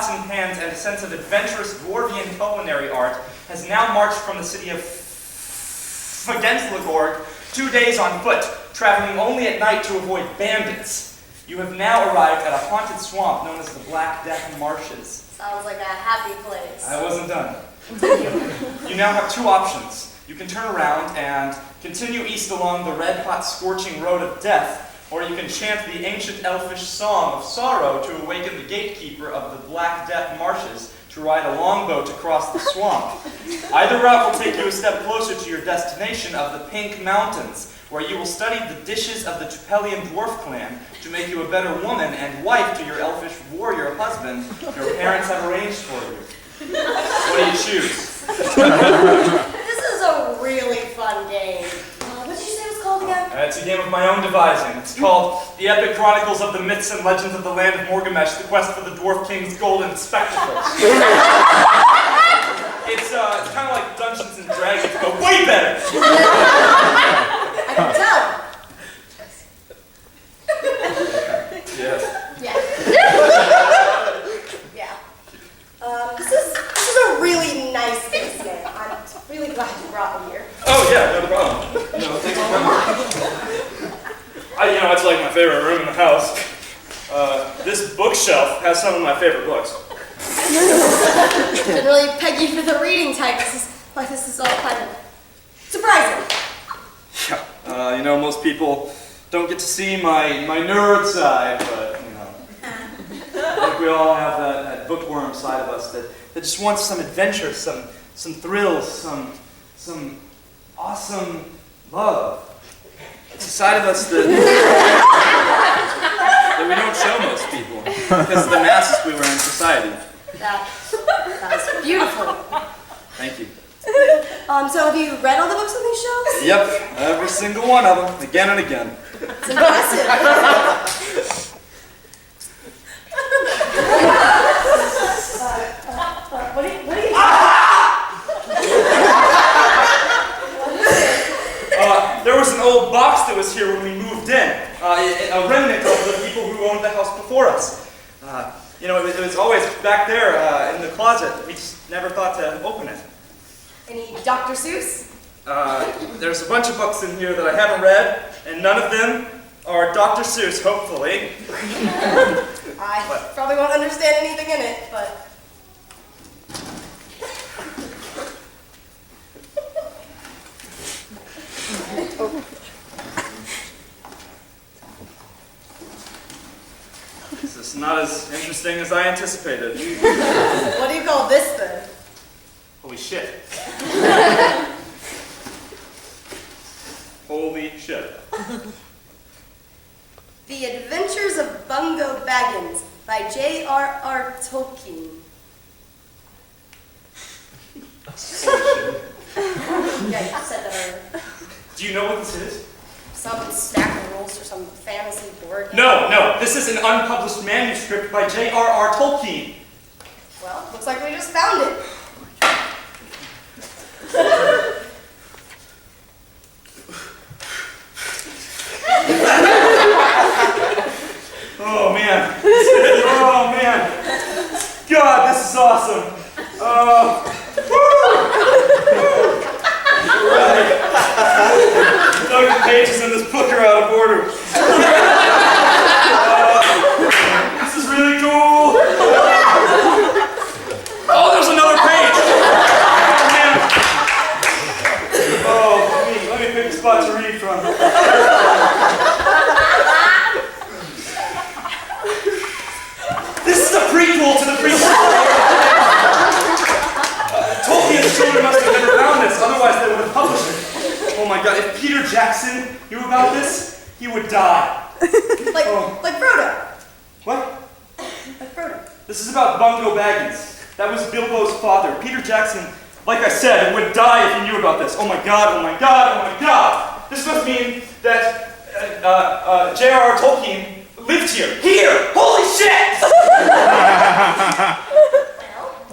pots and pans and a sense of adventurous dwarvian culinary art, has now marched from the city of Fagenslegorg 2 days on foot, traveling only at night to avoid bandits. You have now arrived at a haunted swamp known as the Black Death Marshes. Sounds like a happy place. I wasn't done. You now have two options. You can turn around and continue east along the red-hot scorching road of death, or you can chant the ancient elfish song of sorrow to awaken the gatekeeper of the Black Death Marshes to ride a longboat across the swamp. Either route will take you a step closer to your destination of the Pink Mountains, where you will study the dishes of the Tupelian dwarf clan to make you a better woman and wife to your elfish warrior husband your parents have arranged for you. What do you choose? This is a really fun game. What did you say it was called again? It's a game of my own devising. It's called The Epic Chronicles of the Myths and Legends of the Land of Morgamesh, the Quest for the Dwarf King's Golden Spectacles. It's kind of like Dungeons and Dragons, but way better! I can tell. Yes. Yeah. Yeah. This is a really nice place, man. I'm really glad you brought me here. Oh yeah, no problem. No, thanks for coming. It's like my favorite room in the house. This bookshelf has some of my favorite books. Didn't really peg you for the reading type. This is all kind of surprising. Yeah. Most people don't get to see my nerd side, but, I think we all have that bookworm side of us that just wants some adventure, some thrills, some awesome love. It's a side of us that we don't show most people because of the masks we wear in society. That was beautiful. Thank you. So have you read all the books on these shelves? Yep, every single one of them, again and again. It's impressive. What are you There was an old box that was here when we moved in, a remnant of the people who owned the house before us. It was always back there in the closet. We just never thought to open it. Any Dr. Seuss? There's a bunch of books in here that I haven't read, and none of them are Dr. Seuss, hopefully. I probably won't understand anything in it, but... This is not as interesting as I anticipated. What do you call this, then? Holy shit. Holy shit. The Adventures of Bungo Baggins by J.R.R. Tolkien. Yeah, you said that earlier. Do you know what this is? Some stack of rules or some fantasy board game. No, this is an unpublished manuscript by J.R.R. Tolkien. Well, looks like we just found it. Oh man. Oh man. God, this is awesome. Right. The pages in this book are out of order. This is really cool. Oh, there's another page. Oh man. Let me pick a spot to read from. This is a prequel to the prequel. Tolkien's children must have never found this, otherwise they would have published it. Oh my god, if Peter Jackson knew about this, he would die. Like Frodo. What? Like Frodo. This is about Bungo Baggins. That was Bilbo's father. Peter Jackson, like I said, would die if he knew about this. Oh my god, oh my god, oh my god. This must mean that J.R.R. Tolkien lived here. Here! Holy shit!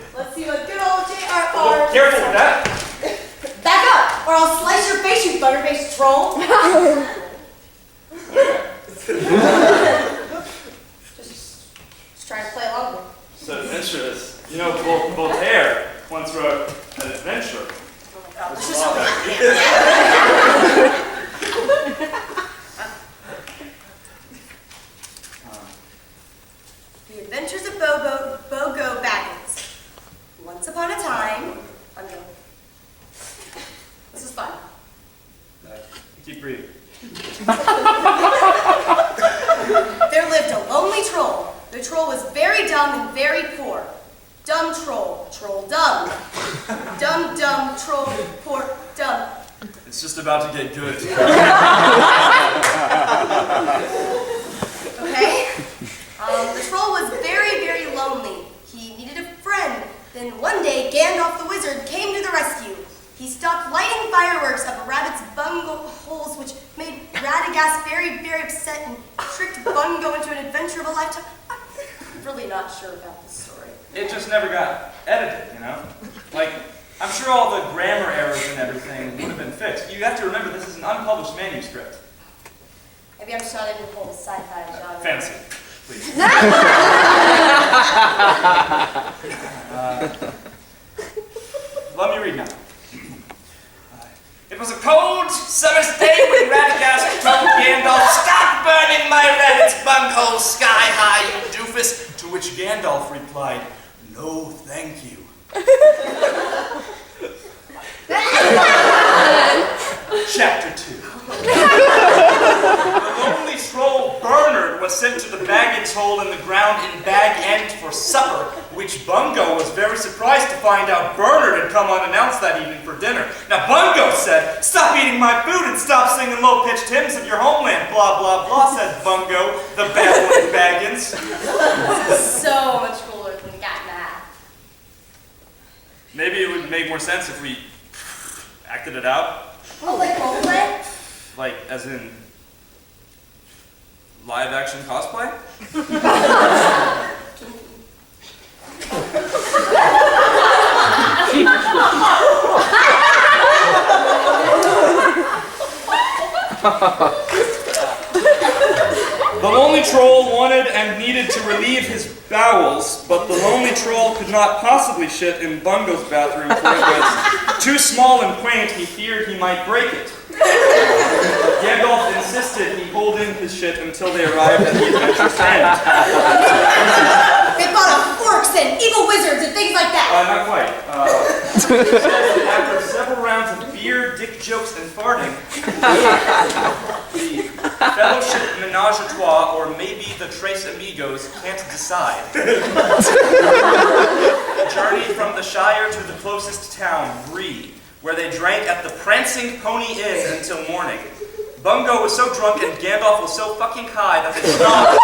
Well, let's see what good old J.R.R. Oh, careful with that. Back up, or I'll slice your face, you bugger-faced troll. just trying to play along with So adventure adventurous. You know, Voltaire once wrote an adventure. Oh, this is so The Adventures of Bogo Baggins. Once upon a time, this is fun. Keep reading. There lived a lonely troll. The troll was very dumb and very poor. Dumb troll, troll dumb. Dumb, dumb, troll, poor, dumb. It's just about to get good. Okay? The troll was very, very lonely. He needed a friend. Then one day, Gandalf the wizard came to the rescue. He stopped lighting fireworks up a rabbit's bungo holes, which made Radagast very, very upset and tricked Bungo into an adventure of a lifetime. I'm really not sure about this story. It just never got edited, you know? Like, I'm sure all the grammar errors and everything would have been fixed. You have to remember, this is an unpublished manuscript. Maybe I'm just not into the whole sci-fi genre. Fancy, please. Let me read now. It was a cold summer's day when Radagast told Gandalf, "Stop burning my rabbit's bunghole sky high, you doofus!" To which Gandalf replied, "No, thank you." Chapter 2. The lonely troll Bernard was sent to the baggage hole in the ground in Bag End for supper, which Bungo was very surprised to find out Bernard had come unannounced that evening for dinner. Now Bungo said, "Stop eating my food and stop singing low-pitched hymns of your homeland, blah, blah, blah," said Bungo, the babbling Baggins. So much cooler than Got Mad. Maybe it would make more sense if we acted it out. Oh, like roleplay? Like, as in live-action cosplay? The lonely troll wanted and needed to relieve his bowels, but the lonely troll could not possibly shit in Bungo's bathroom, for it was too small and quaint. He feared he might break it. Gandalf insisted he hold in his shit until they arrived at the adventure's end. They fought off orcs and evil wizards and things like that. Not quite. It says that after several rounds of beer, dick jokes, and farting, the Fellowship Menage a Trois, or maybe the Tres Amigos, can't decide, journeyed from the Shire to the closest town, Bree, where they drank at the Prancing Pony Inn until morning. Bungo was so drunk and Gandalf was so fucking high that they stopped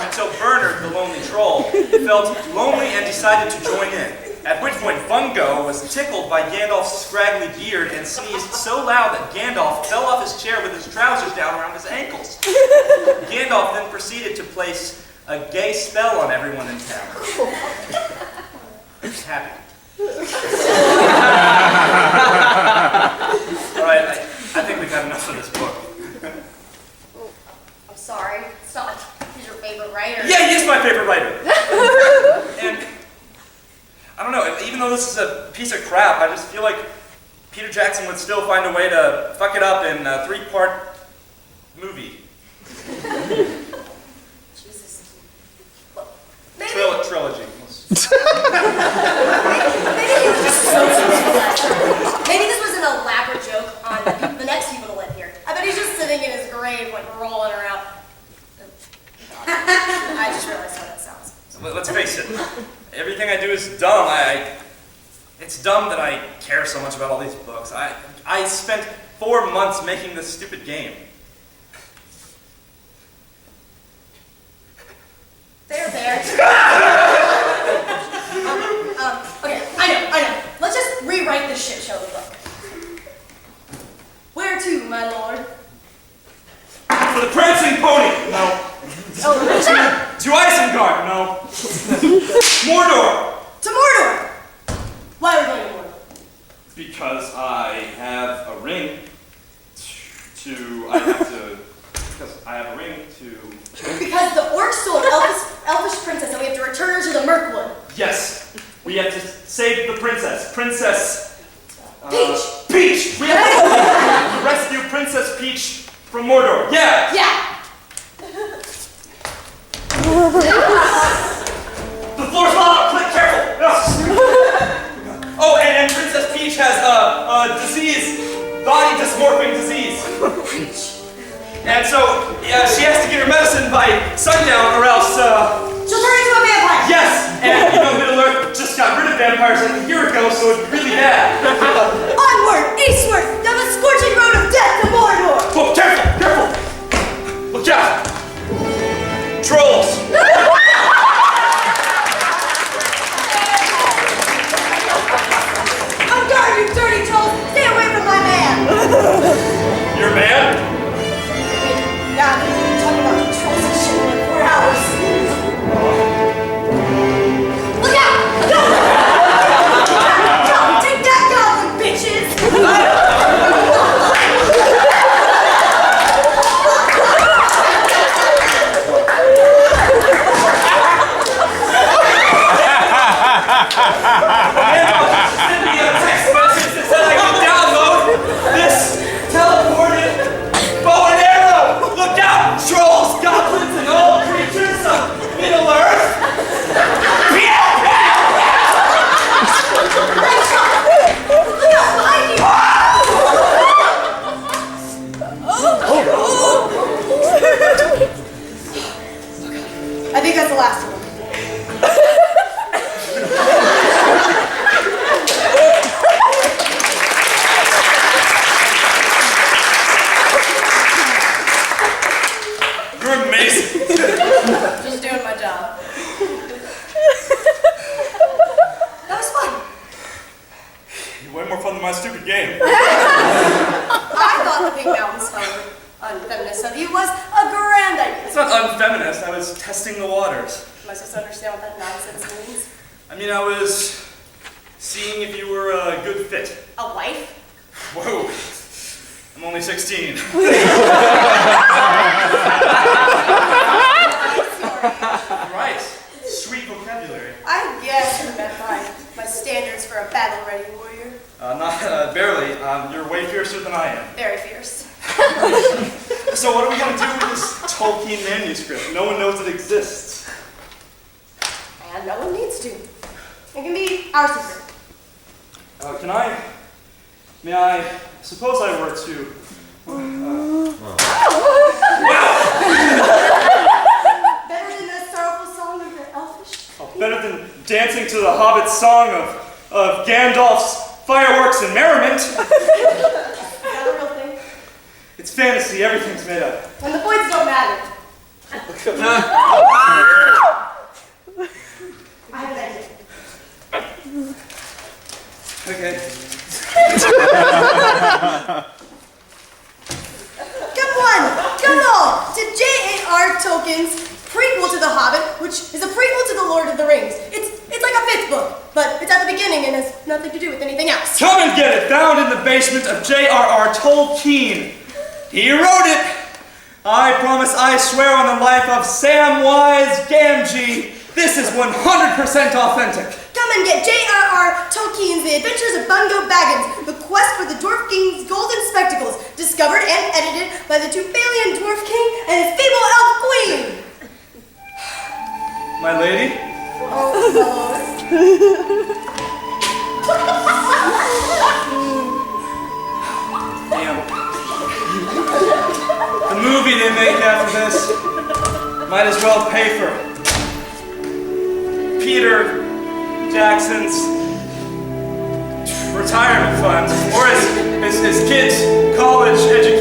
until Bernard, the lonely troll, felt lonely and decided to join in. At which point Bungo was tickled by Gandalf's scraggly beard and sneezed so loud that Gandalf fell off his chair with his trousers down around his ankles. Gandalf then proceeded to place a gay spell on everyone in town. Happy. Alright, I think we've had enough of this book. I'm sorry. It's not he's your favorite writer. Yeah, he is my favorite writer. And I don't know, even though this is a piece of crap, I just feel like Peter Jackson would still find a way to fuck it up in a 3-part movie. Jesus. Well, maybe, Trilogy. maybe this was an elaborate joke on the next people to live here. I bet he's just sitting in his grave, like rolling around. I just realized how that sounds. Let's face it, everything I do is dumb. It's dumb that I care so much about all these books. I spent 4 months making this stupid game. There. Okay, I know. Let's just rewrite this shit show of the book. Where to, my lord? For the Prancing Pony! No. Oh, To Isengard! No. Mordor! to Mordor! Why are we going to Mordor? Because I have a ring because I have a ring to... Because the orcs stole elfish princess and we have to return her to the Mirkwood. Yes. We have to save the princess. Princess... Peach! Peach! We have to rescue Princess Peach from Mordor. Yeah! Yeah! The floor's falling! Click, careful! Oh, and Princess Peach has a disease. Body dysmorphing disease. And so, she has to get her medicine by sundown or else, she'll turn into a vampire! Yes! And, Middle Earth just got rid of vampires like a year ago, so it's really bad. Onward, eastward, down the scorching road of death to Mordor! Oh, careful, careful! Look out! Trolls! On guard, you dirty trolls! Stay away from my man! Your man? Yeah, talking about trolls and shit in 4 hours. Look out! Go! Take that goblin, bitches! Send me a text message that said I can download this teleported bow and arrow! Look out! Trolls, goblins, and all creatures of Middle Earth! Look out behind you! I think that's the last one. You're amazing! Just doing my job. That was fun. You're way more fun than my stupid game. I thought the Pink Mountains song, unfeminist of you, was a grand idea. It's not unfeminist, I was testing the waters. Am I supposed to understand what that nonsense means? I mean, I was seeing if you were a good fit. A wife? Whoa, I'm only 16. Right, sweet vocabulary. I guess you meant my standards for a battle-ready warrior. Not barely. You're way fiercer than I am. Very fierce. So what are we going to do with this Tolkien manuscript? No one knows it exists. And no one needs to. It can be our secret. May I, suppose I were to... Better than the sorrowful song of the elfish? Better than dancing to the Hobbit song of Gandalf's fireworks and merriment. Is that a real thing? It's fantasy, everything's made up. And the points don't matter. I have an idea. Okay. Come on! To J.A.R. Tolkien's Prequel to The Hobbit, which is a prequel to The Lord of the Rings. It's like a 5th book, but it's at the beginning and has nothing to do with anything else. Come and get it, found in the basement of J.R.R. Tolkien. He wrote it. I promise, I swear on the life of Samwise Gamgee, this is 100% authentic. Come and get J.R.R. Tolkien's The Adventures of Bungo Baggins, the quest for the Dwarf King's golden spectacles, discovered and edited by the Tufalian Dwarf King and his feeble elf queen. My lady? Oh, Lord. Damn. The movie they make after this might as well pay for Peter Jackson's retirement fund or his kids' college education.